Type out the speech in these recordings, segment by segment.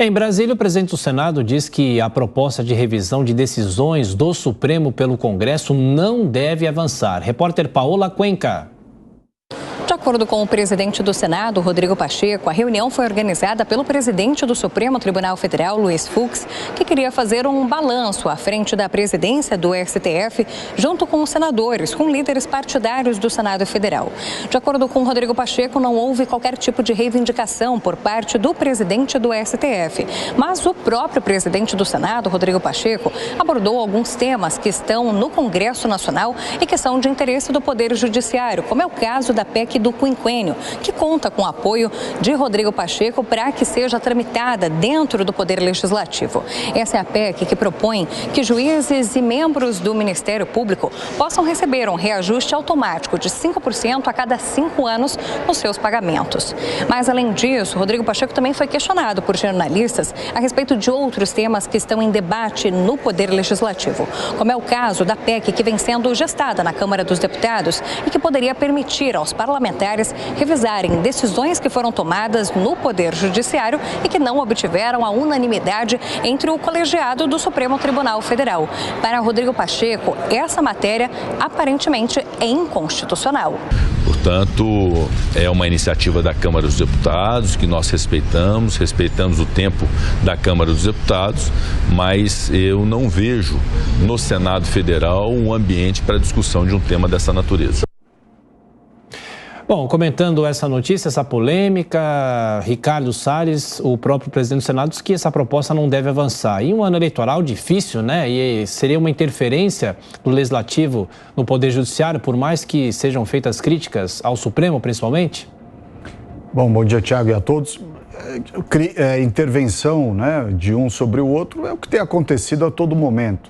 Em Brasília, o presidente do Senado diz que a proposta de revisão de decisões do Supremo pelo Congresso não deve avançar. Repórter Paola Cuenca. De acordo com o presidente do Senado, Rodrigo Pacheco, a reunião foi organizada pelo presidente do Supremo Tribunal Federal, Luiz Fux, que queria fazer um balanço à frente da presidência do STF, junto com os senadores, com líderes partidários do Senado Federal. De acordo com Rodrigo Pacheco, não houve qualquer tipo de reivindicação por parte do presidente do STF, mas o próprio presidente do Senado, Rodrigo Pacheco, abordou alguns temas que estão no Congresso Nacional e que são de interesse do Poder Judiciário, como é o caso da PEC do quinquênio, que conta com o apoio de Rodrigo Pacheco para que seja tramitada dentro do Poder Legislativo. Essa é a PEC que propõe que juízes e membros do Ministério Público possam receber um reajuste automático de 5% a cada 5 anos nos seus pagamentos. Mas, além disso, Rodrigo Pacheco também foi questionado por jornalistas a respeito de outros temas que estão em debate no Poder Legislativo, como é o caso da PEC que vem sendo gestada na Câmara dos Deputados e que poderia permitir aos parlamentares revisarem decisões que foram tomadas no Poder Judiciário e que não obtiveram a unanimidade entre o colegiado do Supremo Tribunal Federal. Para Rodrigo Pacheco, essa matéria aparentemente é inconstitucional. Portanto, é uma iniciativa da Câmara dos Deputados que nós respeitamos o tempo da Câmara dos Deputados, mas eu não vejo no Senado Federal um ambiente para discussão de um tema dessa natureza. Bom, comentando essa notícia, essa polêmica, Ricardo Salles, o próprio presidente do Senado, diz que essa proposta não deve avançar. E um ano eleitoral difícil, né? E seria uma interferência do Legislativo no Poder Judiciário, por mais que sejam feitas críticas ao Supremo, principalmente? Bom dia, Tiago, e a todos. Intervenção, né, de um sobre o outro é o que tem acontecido a todo momento.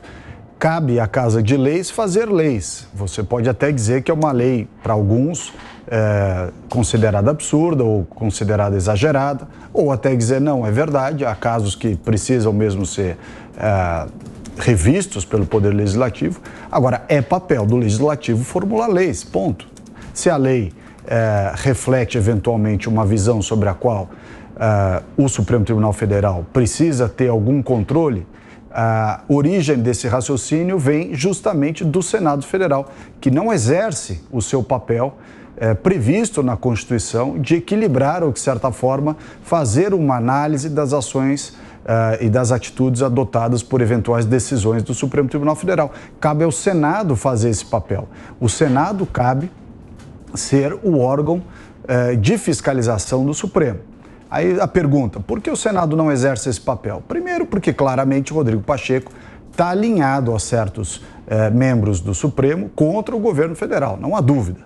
Cabe à Casa de Leis fazer leis. Você pode até dizer que é uma lei, para alguns, considerada absurda ou considerada exagerada, ou até dizer, não, é verdade, há casos que precisam mesmo ser revistos pelo Poder Legislativo. Agora, é papel do Legislativo formular leis, ponto. Se a lei reflete, eventualmente, uma visão sobre a qual o Supremo Tribunal Federal precisa ter algum controle, a origem desse raciocínio vem justamente do Senado Federal, que não exerce o seu papel previsto na Constituição de equilibrar ou, de certa forma, fazer uma análise das ações e das atitudes adotadas por eventuais decisões do Supremo Tribunal Federal. Cabe ao Senado fazer esse papel. O Senado cabe ser o órgão de fiscalização do Supremo. Aí a pergunta, por que o Senado não exerce esse papel? Primeiro, porque claramente o Rodrigo Pacheco está alinhado a certos membros do Supremo contra o governo federal, não há dúvida,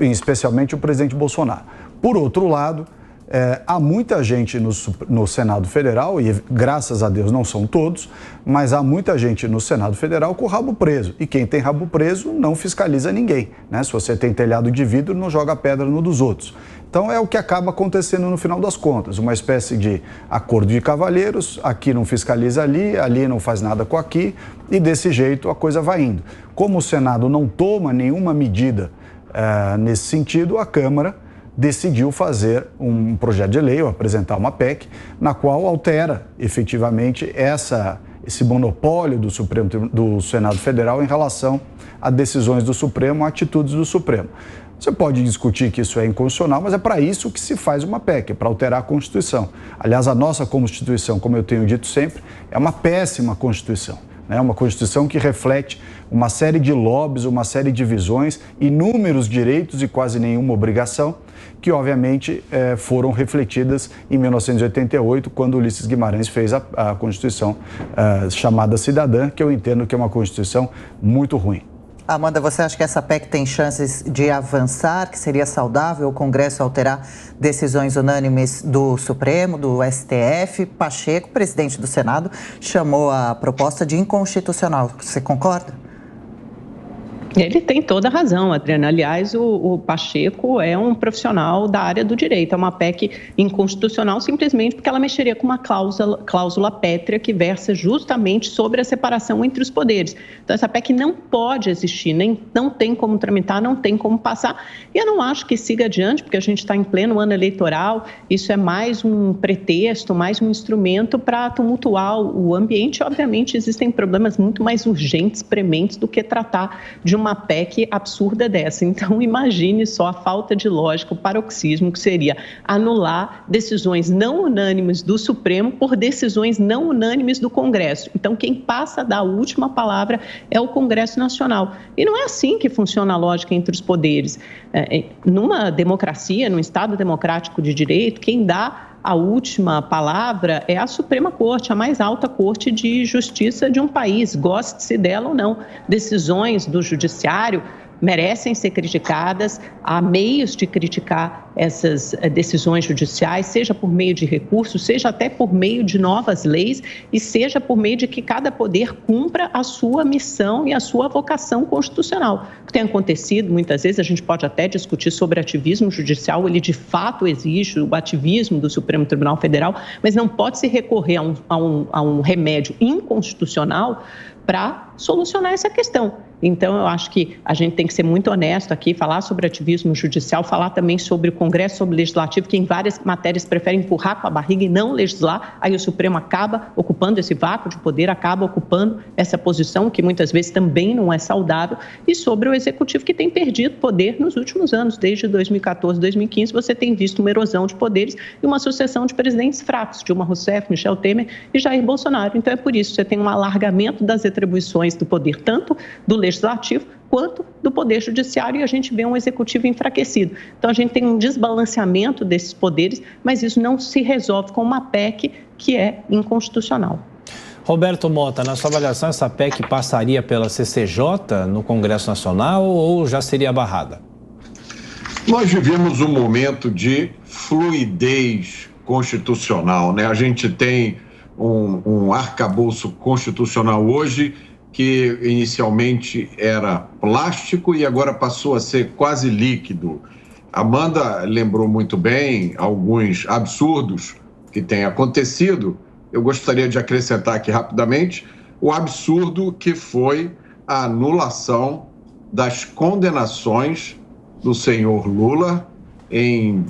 especialmente o presidente Bolsonaro. Por outro lado, há muita gente no Senado Federal, e graças a Deus não são todos, mas há muita gente no Senado Federal com o rabo preso. E quem tem rabo preso não fiscaliza ninguém, né? Se você tem telhado de vidro, não joga pedra no dos outros. Então é o que acaba acontecendo no final das contas, uma espécie de acordo de cavalheiros, aqui não fiscaliza ali, ali não faz nada com aqui, e desse jeito a coisa vai indo. Como o Senado não toma nenhuma medida nesse sentido, a Câmara decidiu fazer um projeto de lei, ou apresentar uma PEC, na qual altera efetivamente esse monopólio do Senado Federal em relação a decisões do Supremo, a atitudes do Supremo. Você pode discutir que isso é inconstitucional, mas é para isso que se faz uma PEC, para alterar a Constituição. Aliás, a nossa Constituição, como eu tenho dito sempre, é uma péssima Constituição. É uma Constituição que reflete uma série de lobbies, uma série de visões, inúmeros direitos e quase nenhuma obrigação, que obviamente foram refletidas em 1988, quando Ulisses Guimarães fez a Constituição chamada Cidadã, que eu entendo que é uma Constituição muito ruim. Amanda, você acha que essa PEC tem chances de avançar, que seria saudável o Congresso alterar decisões unânimes do Supremo, do STF? Pacheco, presidente do Senado, chamou a proposta de inconstitucional. Você concorda? Ele tem toda a razão, Adriana. Aliás, o Pacheco é um profissional da área do direito. É uma PEC inconstitucional simplesmente porque ela mexeria com uma cláusula pétrea que versa justamente sobre a separação entre os poderes. Então, essa PEC não pode existir, não tem como tramitar, não tem como passar. E eu não acho que siga adiante, porque a gente está em pleno ano eleitoral. Isso é mais um pretexto, mais um instrumento para tumultuar o ambiente. Obviamente, existem problemas muito mais urgentes, prementes, do que tratar de uma PEC absurda dessa. Então, imagine só a falta de lógica, o paroxismo que seria anular decisões não unânimes do Supremo por decisões não unânimes do Congresso. Então, quem passa a dar a última palavra é o Congresso Nacional. E não é assim que funciona a lógica entre os poderes. Numa democracia, num Estado democrático de direito, quem dá a última palavra é a Suprema Corte, a mais alta corte de justiça de um país, goste-se dela ou não. Decisões do judiciário merecem ser criticadas, há meios de criticar essas decisões judiciais, seja por meio de recursos, seja até por meio de novas leis e seja por meio de que cada poder cumpra a sua missão e a sua vocação constitucional. O que tem acontecido, muitas vezes, a gente pode até discutir sobre ativismo judicial, ele de fato existe, o ativismo do Supremo Tribunal Federal, mas não pode se recorrer a um remédio inconstitucional para solucionar essa questão. Então, eu acho que a gente tem que ser muito honesto aqui, falar sobre ativismo judicial, falar também sobre o Congresso, sobre o Legislativo, que em várias matérias prefere empurrar com a barriga e não legislar, aí o Supremo acaba ocupando esse vácuo de poder, acaba ocupando essa posição, que muitas vezes também não é saudável, e sobre o Executivo, que tem perdido poder nos últimos anos. Desde 2014, 2015, você tem visto uma erosão de poderes e uma sucessão de presidentes fracos, Dilma Rousseff, Michel Temer e Jair Bolsonaro. Então, é por isso que você tem um alargamento das atribuições do poder, tanto do Legislativo quanto do Poder Judiciário, e a gente vê um Executivo enfraquecido. Então, a gente tem um desbalanceamento desses poderes, mas isso não se resolve com uma PEC que é inconstitucional. Roberto Mota, na sua avaliação, essa PEC passaria pela CCJ no Congresso Nacional ou já seria barrada? Nós vivemos um momento de fluidez constitucional, né? A gente tem um arcabouço constitucional hoje que inicialmente era plástico e agora passou a ser quase líquido. Amanda lembrou muito bem alguns absurdos que têm acontecido. Eu gostaria de acrescentar aqui rapidamente o absurdo que foi a anulação das condenações do senhor Lula, em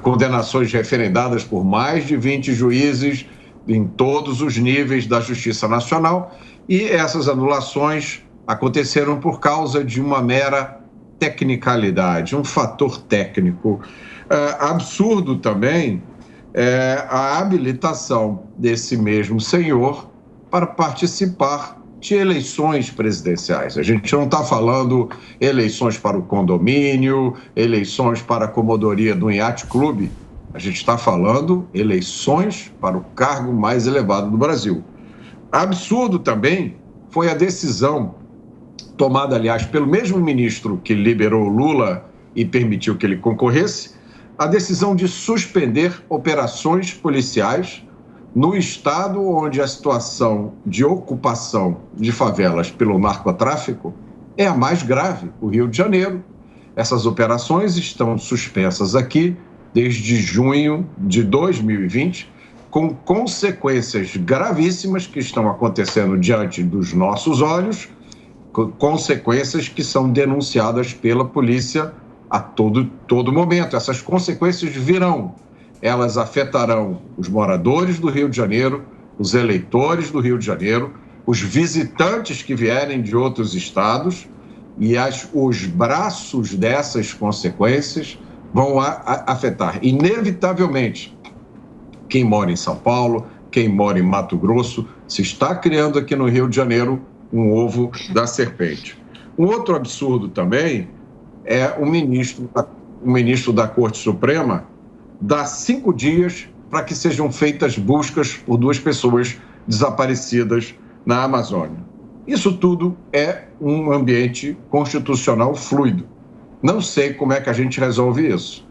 condenações referendadas por mais de 20 juízes em todos os níveis da Justiça Nacional. E essas anulações aconteceram por causa de uma mera tecnicalidade, um fator técnico. Absurdo também a habilitação desse mesmo senhor para participar de eleições presidenciais. A gente não está falando eleições para o condomínio, eleições para a comodoria do iate clube. A gente está falando eleições para o cargo mais elevado do Brasil. Absurdo também foi a decisão tomada, aliás, pelo mesmo ministro que liberou Lula e permitiu que ele concorresse, a decisão de suspender operações policiais no estado onde a situação de ocupação de favelas pelo narcotráfico é a mais grave, o Rio de Janeiro. Essas operações estão suspensas aqui desde junho de 2020, com consequências gravíssimas que estão acontecendo diante dos nossos olhos, consequências que são denunciadas pela polícia a todo momento. Essas consequências virão, elas afetarão os moradores do Rio de Janeiro, os eleitores do Rio de Janeiro, os visitantes que vierem de outros estados, e os braços dessas consequências vão afetar inevitavelmente quem mora em São Paulo, quem mora em Mato Grosso. Se está criando aqui no Rio de Janeiro um ovo da serpente. Um outro absurdo também é o ministro da Corte Suprema dar 5 dias para que sejam feitas buscas por 2 pessoas desaparecidas na Amazônia. Isso tudo é um ambiente constitucional fluido. Não sei como é que a gente resolve isso.